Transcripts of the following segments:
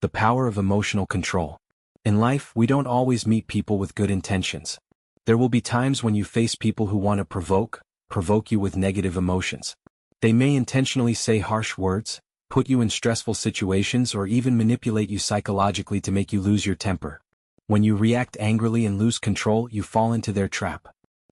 The power of emotional control. In life, we don't always meet people with good intentions. There will be times when you face people who want to provoke you with negative emotions. They may intentionally say harsh words, put you in stressful situations, or even manipulate you psychologically to make you lose your temper. When you react angrily and lose control, you fall into their trap.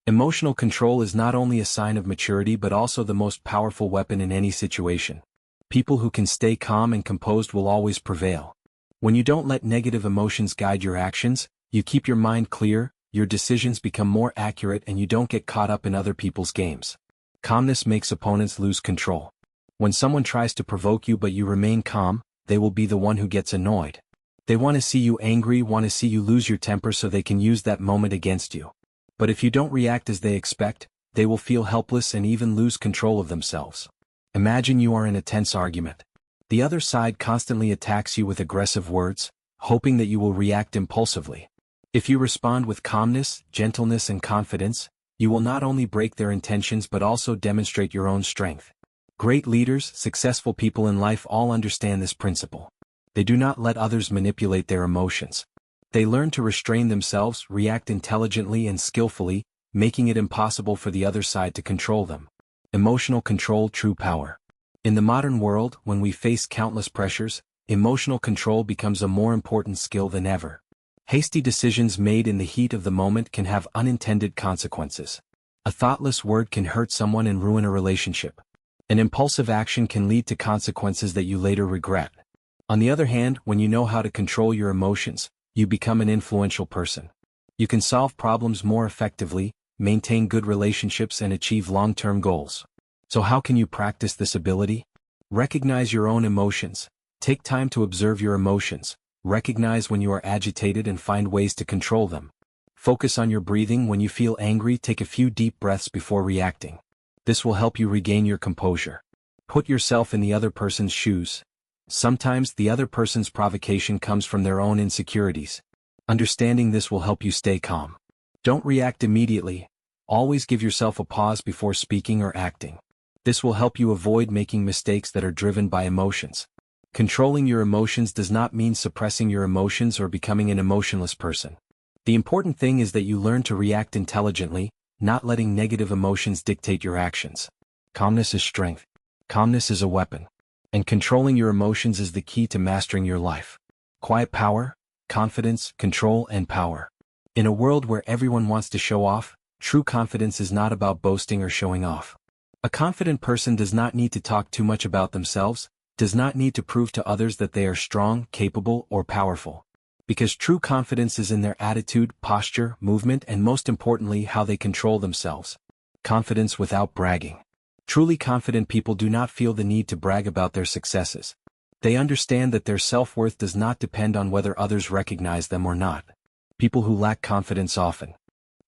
Emotional control is not only a sign of maturity but also the most powerful weapon in any situation. People who can stay calm and composed will always prevail. When you don't let negative emotions guide your actions, you keep your mind clear, your decisions become more accurate, and you don't get caught up in other people's games. Calmness makes opponents lose control. When someone tries to provoke you but you remain calm, they will be the one who gets annoyed. They want to see you angry, want to see you lose your temper so they can use that moment against you. But if you don't react as they expect, they will feel helpless and even lose control of themselves. Imagine you are in a tense argument. The other side constantly attacks you with aggressive words, hoping that you will react impulsively. If you respond with calmness, gentleness, and confidence, you will not only break their intentions but also demonstrate your own strength. Great leaders, successful people in life all understand this principle. They do not let others manipulate their emotions. They learn to restrain themselves, react intelligently and skillfully, making it impossible for the other side to control them. Emotional control, true power. In the modern world, when we face countless pressures, emotional control becomes a more important skill than ever. Hasty decisions made in the heat of the moment can have unintended consequences. A thoughtless word can hurt someone and ruin a relationship. An impulsive action can lead to consequences that you later regret. On the other hand, when you know how to control your emotions, you become an influential person. You can solve problems more effectively, maintain good relationships, and achieve long-term goals. So how can you practice this ability? Recognize your own emotions. Take time to observe your emotions. Recognize when you are agitated and find ways to control them. Focus on your breathing. When you feel angry, take a few deep breaths before reacting. This will help you regain your composure. Put yourself in the other person's shoes. Sometimes the other person's provocation comes from their own insecurities. Understanding this will help you stay calm. Don't react immediately. Always give yourself a pause before speaking or acting. This will help you avoid making mistakes that are driven by emotions. Controlling your emotions does not mean suppressing your emotions or becoming an emotionless person. The important thing is that you learn to react intelligently, not letting negative emotions dictate your actions. Calmness is strength. Calmness is a weapon. And controlling your emotions is the key to mastering your life. Quiet power, confidence, control, and power. In a world where everyone wants to show off, true confidence is not about boasting or showing off. A confident person does not need to talk too much about themselves, does not need to prove to others that they are strong, capable, or powerful. Because true confidence is in their attitude, posture, movement, and most importantly, how they control themselves. Confidence without bragging. Truly confident people do not feel the need to brag about their successes. They understand that their self-worth does not depend on whether others recognize them or not. People who lack confidence often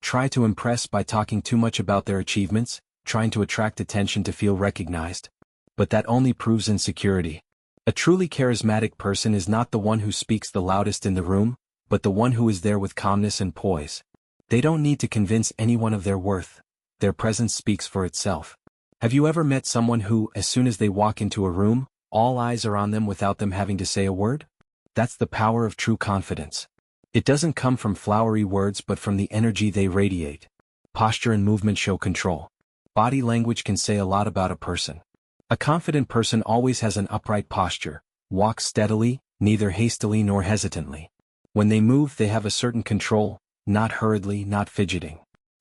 try to impress by talking too much about their achievements, trying to attract attention to feel recognized. But that only proves insecurity. A truly charismatic person is not the one who speaks the loudest in the room, but the one who is there with calmness and poise. They don't need to convince anyone of their worth. Their presence speaks for itself. Have you ever met someone who, as soon as they walk into a room, all eyes are on them without them having to say a word? That's the power of true confidence. It doesn't come from flowery words but from the energy they radiate. Posture and movement show control. Body language can say a lot about a person. A confident person always has an upright posture, walks steadily, neither hastily nor hesitantly. When they move, they have a certain control, not hurriedly, not fidgeting.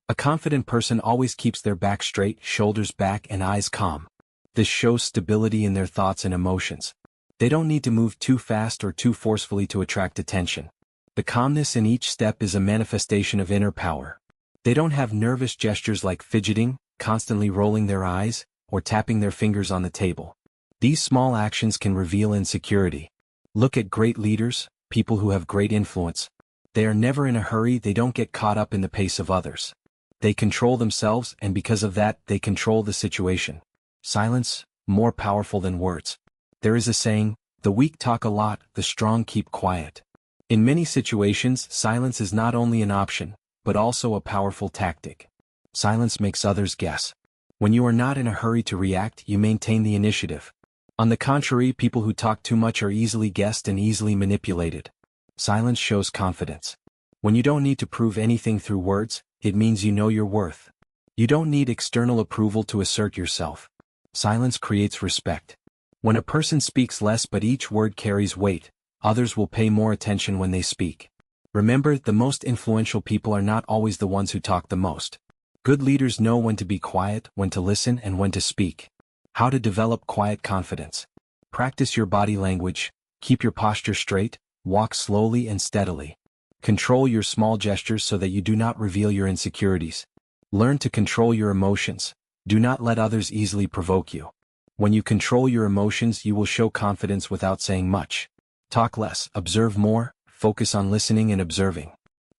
A confident person always keeps their back straight, shoulders back, and eyes calm. This shows stability in their thoughts and emotions. They don't need to move too fast or too forcefully to attract attention. The calmness in each step is a manifestation of inner power. They don't have nervous gestures like fidgeting, constantly rolling their eyes, or tapping their fingers on the table. These small actions can reveal insecurity. Look at great leaders, people who have great influence. They are never in a hurry, they don't get caught up in the pace of others. They control themselves, and because of that, they control the situation. Silence, more powerful than words. There is a saying, the weak talk a lot, the strong keep quiet. In many situations, silence is not only an option, but also a powerful tactic. Silence makes others guess. When you are not in a hurry to react, you maintain the initiative. On the contrary, people who talk too much are easily guessed and easily manipulated. Silence shows confidence. When you don't need to prove anything through words, it means you know your worth. You don't need external approval to assert yourself. Silence creates respect. When a person speaks less but each word carries weight, others will pay more attention when they speak. Remember, the most influential people are not always the ones who talk the most. Good leaders know when to be quiet, when to listen, and when to speak. How to develop quiet confidence. Practice your body language, keep your posture straight, walk slowly and steadily. Control your small gestures so that you do not reveal your insecurities. Learn to control your emotions. Do not let others easily provoke you. When you control your emotions, you will show confidence without saying much. Talk less, observe more, focus on listening and observing.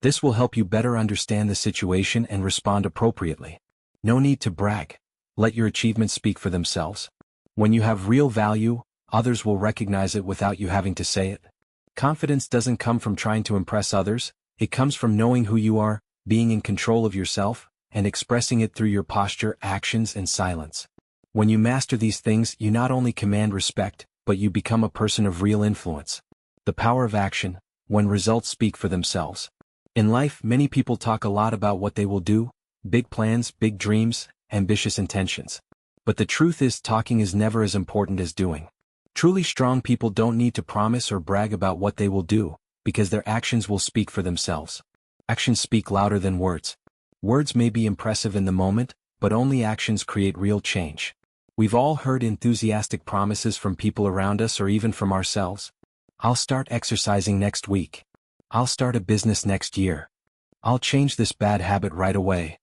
This will help you better understand the situation and respond appropriately. No need to brag. Let your achievements speak for themselves. When you have real value, others will recognize it without you having to say it. Confidence doesn't come from trying to impress others, it comes from knowing who you are, being in control of yourself, and expressing it through your posture, actions, and silence. When you master these things, you not only command respect, but you become a person of real influence. The power of action, when results speak for themselves. In life, many people talk a lot about what they will do, big plans, big dreams, ambitious intentions. But the truth is, talking is never as important as doing. Truly strong people don't need to promise or brag about what they will do, because their actions will speak for themselves. Actions speak louder than words. Words may be impressive in the moment, but only actions create real change. We've all heard enthusiastic promises from people around us or even from ourselves. I'll start exercising next week. I'll start a business next year. I'll change this bad habit right away.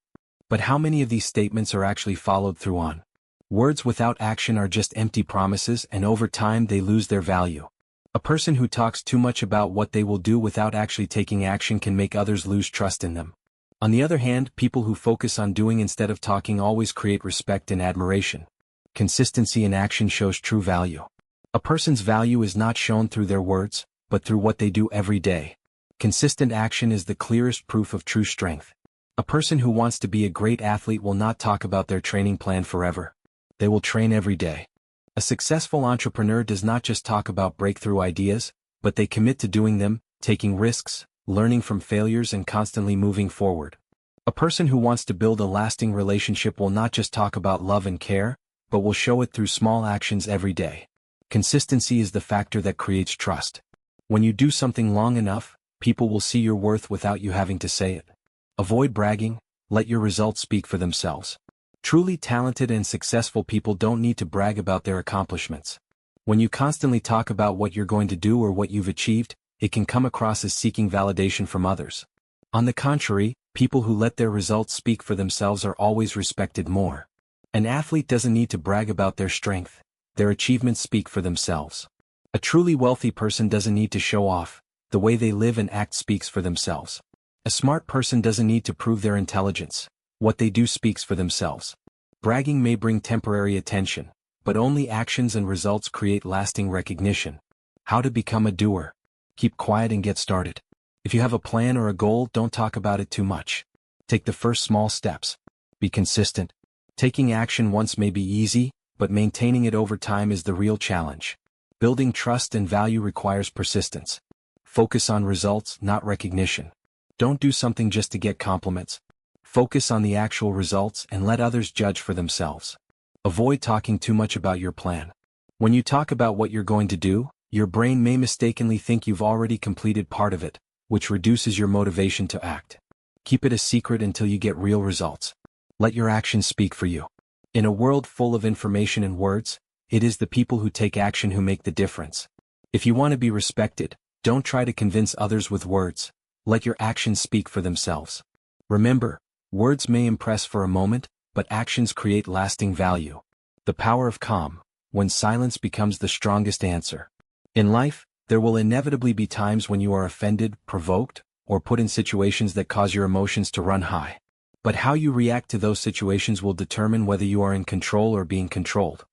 But how many of these statements are actually followed through on? Words without action are just empty promises, and over time they lose their value. A person who talks too much about what they will do without actually taking action can make others lose trust in them. On the other hand, people who focus on doing instead of talking always create respect and admiration. Consistency in action shows true value. A person's value is not shown through their words, but through what they do every day. Consistent action is the clearest proof of true strength. A person who wants to be a great athlete will not talk about their training plan forever. They will train every day. A successful entrepreneur does not just talk about breakthrough ideas, but they commit to doing them, taking risks, learning from failures, and constantly moving forward. A person who wants to build a lasting relationship will not just talk about love and care, but will show it through small actions every day. Consistency is the factor that creates trust. When you do something long enough, people will see your worth without you having to say it. Avoid bragging, let your results speak for themselves. Truly talented and successful people don't need to brag about their accomplishments. When you constantly talk about what you're going to do or what you've achieved, it can come across as seeking validation from others. On the contrary, people who let their results speak for themselves are always respected more. An athlete doesn't need to brag about their strength. Their achievements speak for themselves. A truly wealthy person doesn't need to show off. The way they live and act speaks for themselves. A smart person doesn't need to prove their intelligence. What they do speaks for themselves. Bragging may bring temporary attention, but only actions and results create lasting recognition. How to become a doer. Keep quiet and get started. If you have a plan or a goal, don't talk about it too much. Take the first small steps. Be consistent. Taking action once may be easy, but maintaining it over time is the real challenge. Building trust and value requires persistence. Focus on results, not recognition. Don't do something just to get compliments. Focus on the actual results and let others judge for themselves. Avoid talking too much about your plan. When you talk about what you're going to do, your brain may mistakenly think you've already completed part of it, which reduces your motivation to act. Keep it a secret until you get real results. Let your actions speak for you. In a world full of information and words, it is the people who take action who make the difference. If you want to be respected, don't try to convince others with words. Let your actions speak for themselves. Remember, words may impress for a moment, but actions create lasting value. The power of calm, when silence becomes the strongest answer. In life, there will inevitably be times when you are offended, provoked, or put in situations that cause your emotions to run high. But how you react to those situations will determine whether you are in control or being controlled.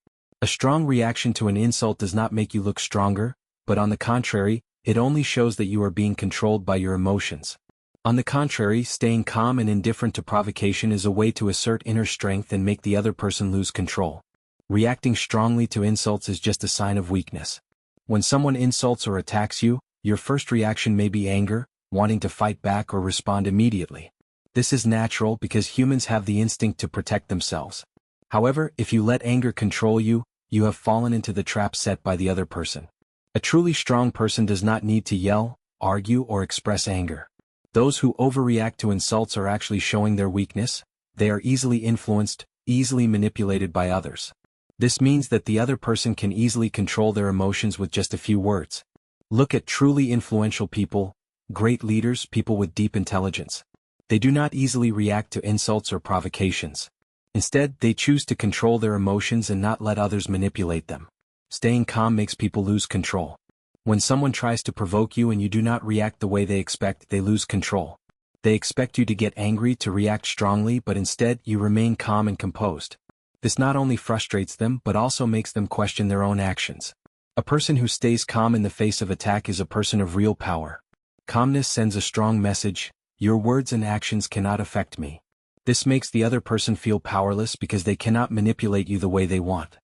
A strong reaction to an insult does not make you look stronger, but on the contrary, it only shows that you are being controlled by your emotions. On the contrary, staying calm and indifferent to provocation is a way to assert inner strength and make the other person lose control. Reacting strongly to insults is just a sign of weakness. When someone insults or attacks you, your first reaction may be anger, wanting to fight back or respond immediately. This is natural because humans have the instinct to protect themselves. However, if you let anger control you, you have fallen into the trap set by the other person. A truly strong person does not need to yell, argue, or express anger. Those who overreact to insults are actually showing their weakness. They are easily influenced, easily manipulated by others. This means that the other person can easily control their emotions with just a few words. Look at truly influential people, great leaders, people with deep intelligence. They do not easily react to insults or provocations. Instead, they choose to control their emotions and not let others manipulate them. Staying calm makes people lose control. When someone tries to provoke you and you do not react the way they expect, they lose control. They expect you to get angry, to react strongly, but instead you remain calm and composed. This not only frustrates them but also makes them question their own actions. A person who stays calm in the face of attack is a person of real power. Calmness sends a strong message: your words and actions cannot affect me. This makes the other person feel powerless because they cannot manipulate you the way they want.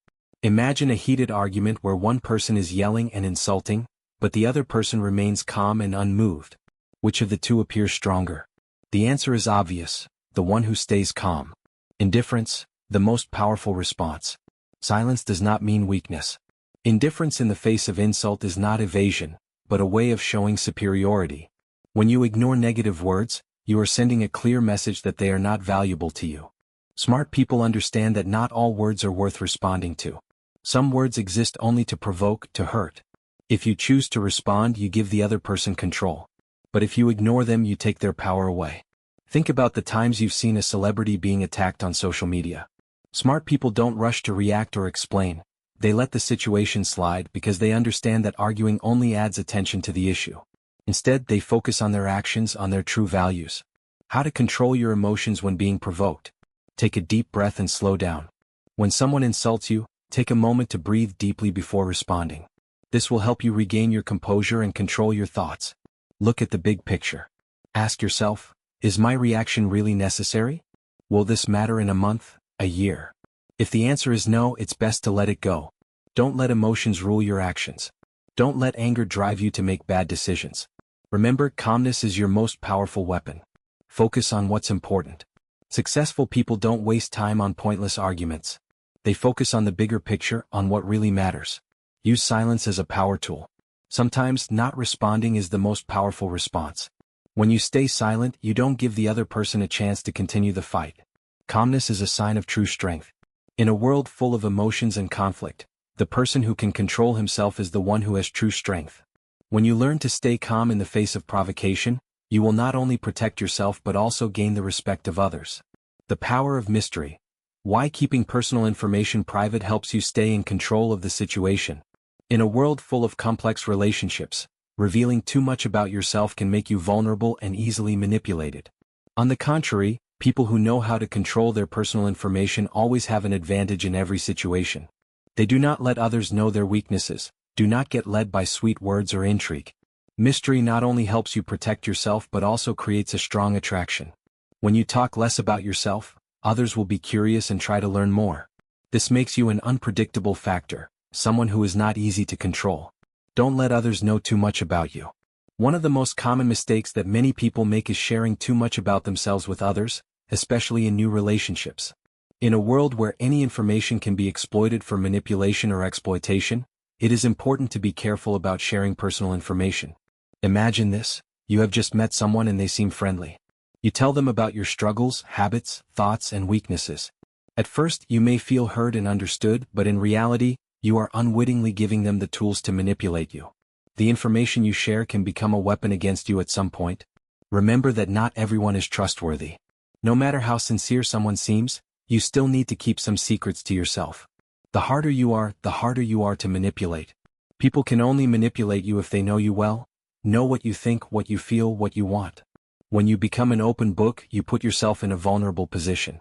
Imagine a heated argument where one person is yelling and insulting, but the other person remains calm and unmoved. Which of the two appears stronger? The answer is obvious: the one who stays calm. Indifference, the most powerful response. Silence does not mean weakness. Indifference in the face of insult is not evasion, but a way of showing superiority. When you ignore negative words, you are sending a clear message that they are not valuable to you. Smart people understand that not all words are worth responding to. Some words exist only to provoke, to hurt. If you choose to respond, you give the other person control. But if you ignore them, you take their power away. Think about the times you've seen a celebrity being attacked on social media. Smart people don't rush to react or explain. They let the situation slide because they understand that arguing only adds attention to the issue. Instead, they focus on their actions, on their true values. How to control your emotions when being provoked. Take a deep breath and slow down. When someone insults you, take a moment to breathe deeply before responding. This will help you regain your composure and control your thoughts. Look at the big picture. Ask yourself, is my reaction really necessary? Will this matter in a month, a year? If the answer is no, it's best to let it go. Don't let emotions rule your actions. Don't let anger drive you to make bad decisions. Remember, calmness is your most powerful weapon. Focus on what's important. Successful people don't waste time on pointless arguments. They focus on the bigger picture, on what really matters. Use silence as a power tool. Sometimes, not responding is the most powerful response. When you stay silent, you don't give the other person a chance to continue the fight. Calmness is a sign of true strength. In a world full of emotions and conflict, the person who can control himself is the one who has true strength. When you learn to stay calm in the face of provocation, you will not only protect yourself but also gain the respect of others. The power of mystery. Why keeping personal information private helps you stay in control of the situation. In a world full of complex relationships, revealing too much about yourself can make you vulnerable and easily manipulated. On the contrary, people who know how to control their personal information always have an advantage in every situation. They do not let others know their weaknesses, do not get led by sweet words or intrigue. Mystery not only helps you protect yourself but also creates a strong attraction. When you talk less about yourself, others will be curious and try to learn more. This makes you an unpredictable factor, someone who is not easy to control. Don't let others know too much about you. One of the most common mistakes that many people make is sharing too much about themselves with others, especially in new relationships. In a world where any information can be exploited for manipulation or exploitation, it is important to be careful about sharing personal information. Imagine this: you have just met someone and they seem friendly. You tell them about your struggles, habits, thoughts, and weaknesses. At first, you may feel heard and understood, but in reality, you are unwittingly giving them the tools to manipulate you. The information you share can become a weapon against you at some point. Remember that not everyone is trustworthy. No matter how sincere someone seems, you still need to keep some secrets to yourself. The harder you are, the harder you are to manipulate. People can only manipulate you if they know you well, know what you think, what you feel, what you want. When you become an open book, you put yourself in a vulnerable position.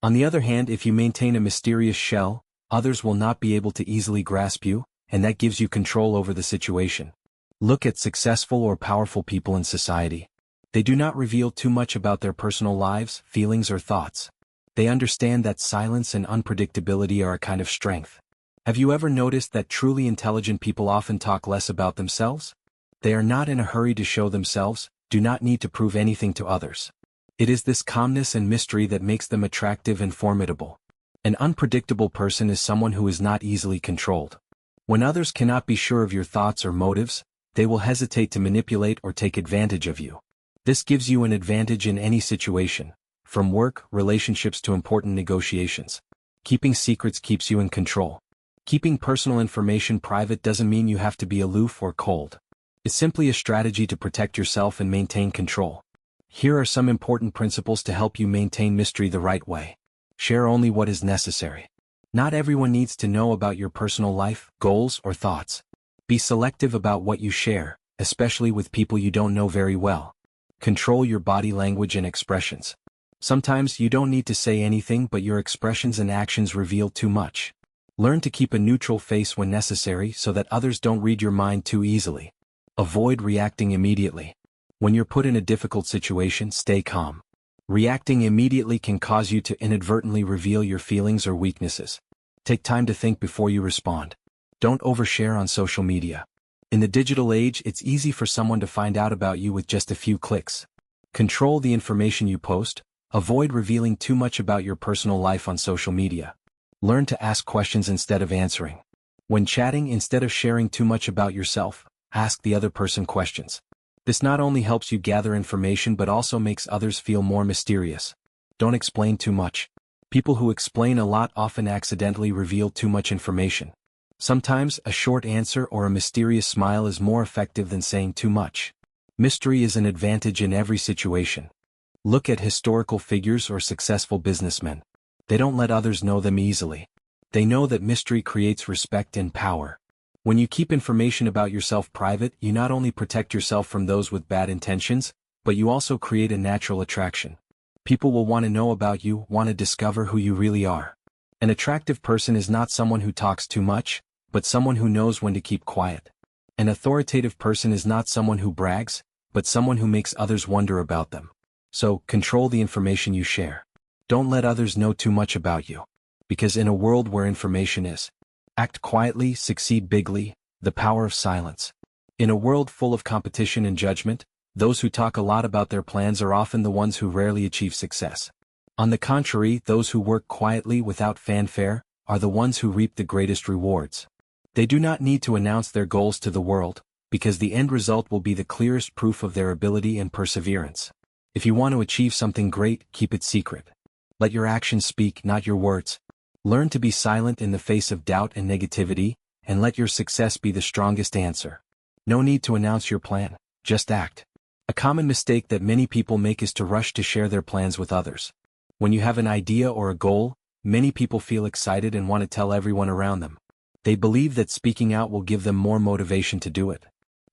On the other hand, if you maintain a mysterious shell, others will not be able to easily grasp you, and that gives you control over the situation. Look at successful or powerful people in society. They do not reveal too much about their personal lives, feelings, or thoughts. They understand that silence and unpredictability are a kind of strength. Have you ever noticed that truly intelligent people often talk less about themselves? They are not in a hurry to show themselves, do not need to prove anything to others. It is this calmness and mystery that makes them attractive and formidable. An unpredictable person is someone who is not easily controlled. When others cannot be sure of your thoughts or motives, they will hesitate to manipulate or take advantage of you. This gives you an advantage in any situation, from work, relationships to important negotiations. Keeping secrets keeps you in control. Keeping personal information private doesn't mean you have to be aloof or cold. It's simply a strategy to protect yourself and maintain control. Here are some important principles to help you maintain mystery the right way. Share only what is necessary. Not everyone needs to know about your personal life, goals, or thoughts. Be selective about what you share, especially with people you don't know very well. Control your body language and expressions. Sometimes you don't need to say anything, but your expressions and actions reveal too much. Learn to keep a neutral face when necessary so that others don't read your mind too easily. Avoid reacting immediately. When you're put in a difficult situation, stay calm. Reacting immediately can cause you to inadvertently reveal your feelings or weaknesses. Take time to think before you respond. Don't overshare on social media. In the digital age, it's easy for someone to find out about you with just a few clicks. Control the information you post. Avoid revealing too much about your personal life on social media. Learn to ask questions instead of answering. When chatting, instead of sharing too much about yourself, ask the other person questions. This not only helps you gather information but also makes others feel more mysterious. Don't explain too much. People who explain a lot often accidentally reveal too much information. Sometimes a short answer or a mysterious smile is more effective than saying too much. Mystery is an advantage in every situation. Look at historical figures or successful businessmen. They don't let others know them easily. They know that mystery creates respect and power. When you keep information about yourself private, you not only protect yourself from those with bad intentions, but you also create a natural attraction. People will want to know about you, want to discover who you really are. An attractive person is not someone who talks too much, but someone who knows when to keep quiet. An authoritative person is not someone who brags, but someone who makes others wonder about them. So, control the information you share. Don't let others know too much about you. Because in a world where information is, act quietly, succeed bigly, the power of silence. In a world full of competition and judgment, those who talk a lot about their plans are often the ones who rarely achieve success. On the contrary, those who work quietly without fanfare are the ones who reap the greatest rewards. They do not need to announce their goals to the world, because the end result will be the clearest proof of their ability and perseverance. If you want to achieve something great, keep it secret. Let your actions speak, not your words. Learn to be silent in the face of doubt and negativity, and let your success be the strongest answer. No need to announce your plan, just act. A common mistake that many people make is to rush to share their plans with others. When you have an idea or a goal, many people feel excited and want to tell everyone around them. They believe that speaking out will give them more motivation to do it.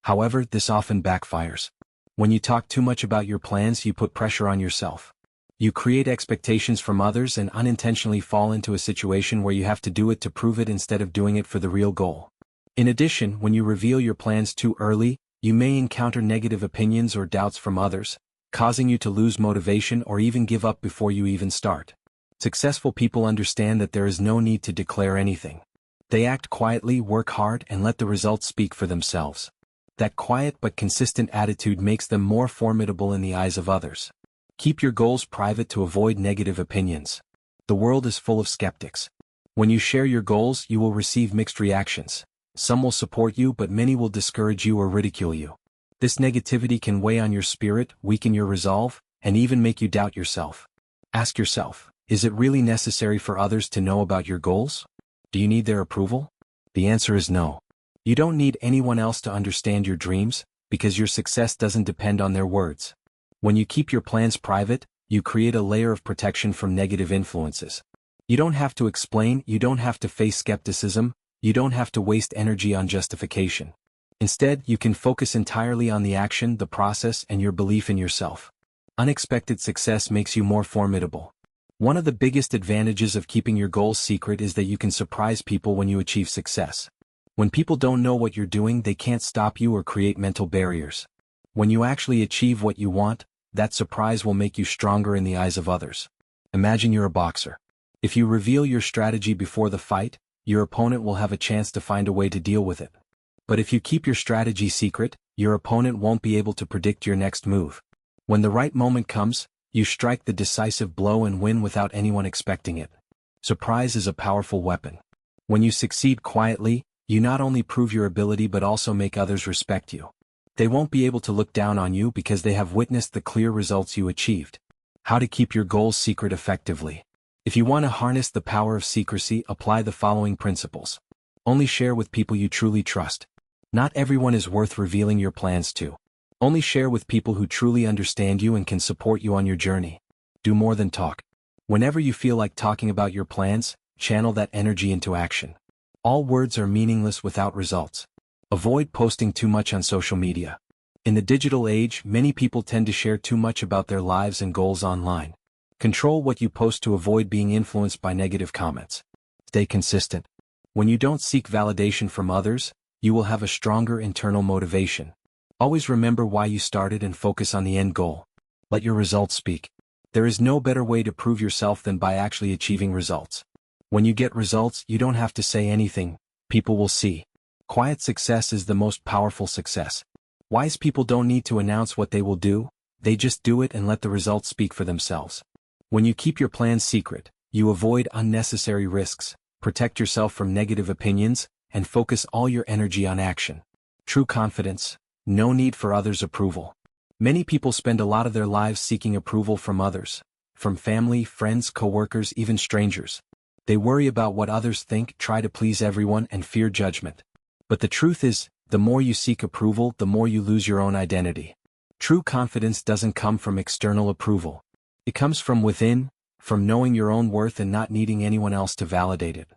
However, this often backfires. When you talk too much about your plans, you put pressure on yourself. You create expectations from others and unintentionally fall into a situation where you have to do it to prove it instead of doing it for the real goal. In addition, when you reveal your plans too early, you may encounter negative opinions or doubts from others, causing you to lose motivation or even give up before you even start. Successful people understand that there is no need to declare anything. They act quietly, work hard, and let the results speak for themselves. That quiet but consistent attitude makes them more formidable in the eyes of others. Keep your goals private to avoid negative opinions. The world is full of skeptics. When you share your goals, you will receive mixed reactions. Some will support you, but many will discourage you or ridicule you. This negativity can weigh on your spirit, weaken your resolve, and even make you doubt yourself. Ask yourself, is it really necessary for others to know about your goals? Do you need their approval? The answer is no. You don't need anyone else to understand your dreams, because your success doesn't depend on their words. When you keep your plans private, you create a layer of protection from negative influences. You don't have to explain, you don't have to face skepticism, you don't have to waste energy on justification. Instead, you can focus entirely on the action, the process, and your belief in yourself. Unexpected success makes you more formidable. One of the biggest advantages of keeping your goals secret is that you can surprise people when you achieve success. When people don't know what you're doing, they can't stop you or create mental barriers. When you actually achieve what you want, that surprise will make you stronger in the eyes of others. Imagine you're a boxer. If you reveal your strategy before the fight, your opponent will have a chance to find a way to deal with it. But if you keep your strategy secret, your opponent won't be able to predict your next move. When the right moment comes, you strike the decisive blow and win without anyone expecting it. Surprise is a powerful weapon. When you succeed quietly, you not only prove your ability but also make others respect you. They won't be able to look down on you because they have witnessed the clear results you achieved. How to keep your goals secret effectively. If you want to harness the power of secrecy, apply the following principles. Only share with people you truly trust. Not everyone is worth revealing your plans to. Only share with people who truly understand you and can support you on your journey. Do more than talk. Whenever you feel like talking about your plans, channel that energy into action. All words are meaningless without results. Avoid posting too much on social media. In the digital age, many people tend to share too much about their lives and goals online. Control what you post to avoid being influenced by negative comments. Stay consistent. When you don't seek validation from others, you will have a stronger internal motivation. Always remember why you started and focus on the end goal. Let your results speak. There is no better way to prove yourself than by actually achieving results. When you get results, you don't have to say anything, people will see. Quiet success is the most powerful success. Wise people don't need to announce what they will do, they just do it and let the results speak for themselves. When you keep your plans secret, you avoid unnecessary risks, protect yourself from negative opinions, and focus all your energy on action. True confidence, no need for others' approval. Many people spend a lot of their lives seeking approval from others, from family, friends, coworkers, even strangers. They worry about what others think, try to please everyone, and fear judgment. But the truth is, the more you seek approval, the more you lose your own identity. True confidence doesn't come from external approval. It comes from within, from knowing your own worth and not needing anyone else to validate it.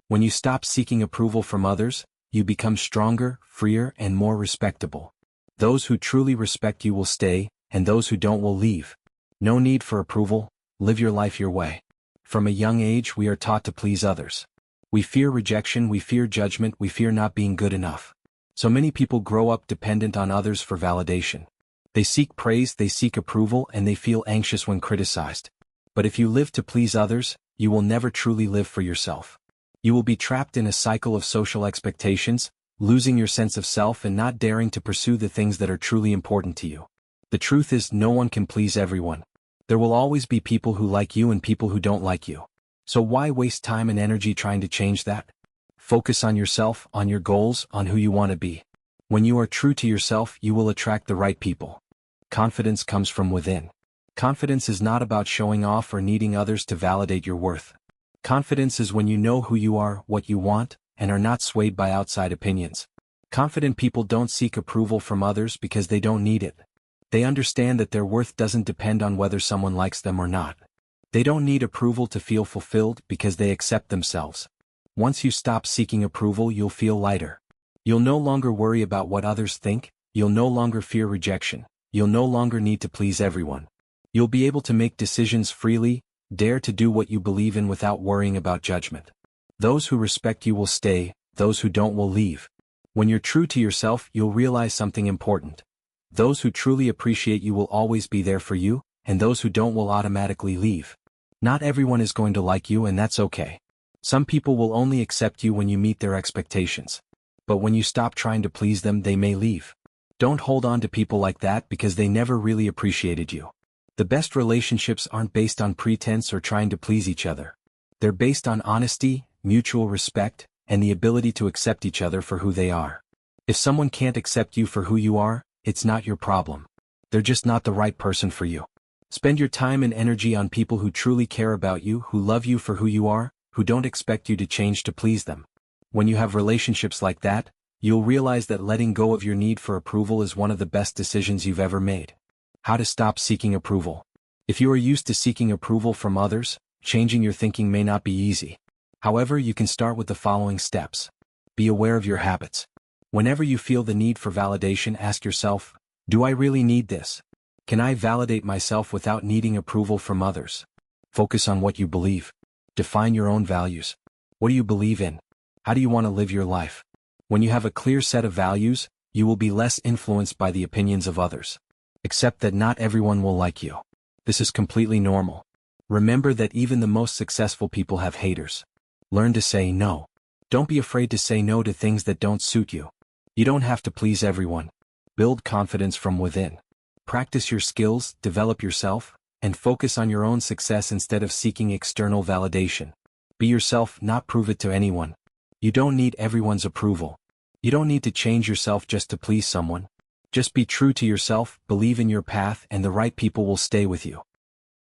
When you stop seeking approval from others, you become stronger, freer, and more respectable. Those who truly respect you will stay, and those who don't will leave. No need for approval, live your life your way. From a young age we are taught to please others. We fear rejection, we fear judgment, we fear not being good enough. So many people grow up dependent on others for validation. They seek praise, they seek approval, and they feel anxious when criticized. But if you live to please others, you will never truly live for yourself. You will be trapped in a cycle of social expectations, losing your sense of self and not daring to pursue the things that are truly important to you. The truth is, no one can please everyone. There will always be people who like you and people who don't like you. So why waste time and energy trying to change that? Focus on yourself, on your goals, on who you want to be. When you are true to yourself, you will attract the right people. Confidence comes from within. Confidence is not about showing off or needing others to validate your worth. Confidence is when you know who you are, what you want, and are not swayed by outside opinions. Confident people don't seek approval from others because they don't need it. They understand that their worth doesn't depend on whether someone likes them or not. They don't need approval to feel fulfilled because they accept themselves. Once you stop seeking approval, you'll feel lighter. You'll no longer worry about what others think, you'll no longer fear rejection, you'll no longer need to please everyone. You'll be able to make decisions freely, dare to do what you believe in without worrying about judgment. Those who respect you will stay, those who don't will leave. When you're true to yourself, you'll realize something important. Those who truly appreciate you will always be there for you, and those who don't will automatically leave. Not everyone is going to like you, and that's okay. Some people will only accept you when you meet their expectations. But when you stop trying to please them, they may leave. Don't hold on to people like that because they never really appreciated you. The best relationships aren't based on pretense or trying to please each other. They're based on honesty, mutual respect, and the ability to accept each other for who they are. If someone can't accept you for who you are, it's not your problem. They're just not the right person for you. Spend your time and energy on people who truly care about you, who love you for who you are, who don't expect you to change to please them. When you have relationships like that, you'll realize that letting go of your need for approval is one of the best decisions you've ever made. How to stop seeking approval. If you are used to seeking approval from others, changing your thinking may not be easy. However, you can start with the following steps. Be aware of your habits. Whenever you feel the need for validation, ask yourself, do I really need this? Can I validate myself without needing approval from others? Focus on what you believe. Define your own values. What do you believe in? How do you want to live your life? When you have a clear set of values, you will be less influenced by the opinions of others. Accept that not everyone will like you. This is completely normal. Remember that even the most successful people have haters. Learn to say no. Don't be afraid to say no to things that don't suit you. You don't have to please everyone. Build confidence from within. Practice your skills, develop yourself, and focus on your own success instead of seeking external validation. Be yourself, not prove it to anyone. You don't need everyone's approval. You don't need to change yourself just to please someone. Just be true to yourself, believe in your path, and the right people will stay with you.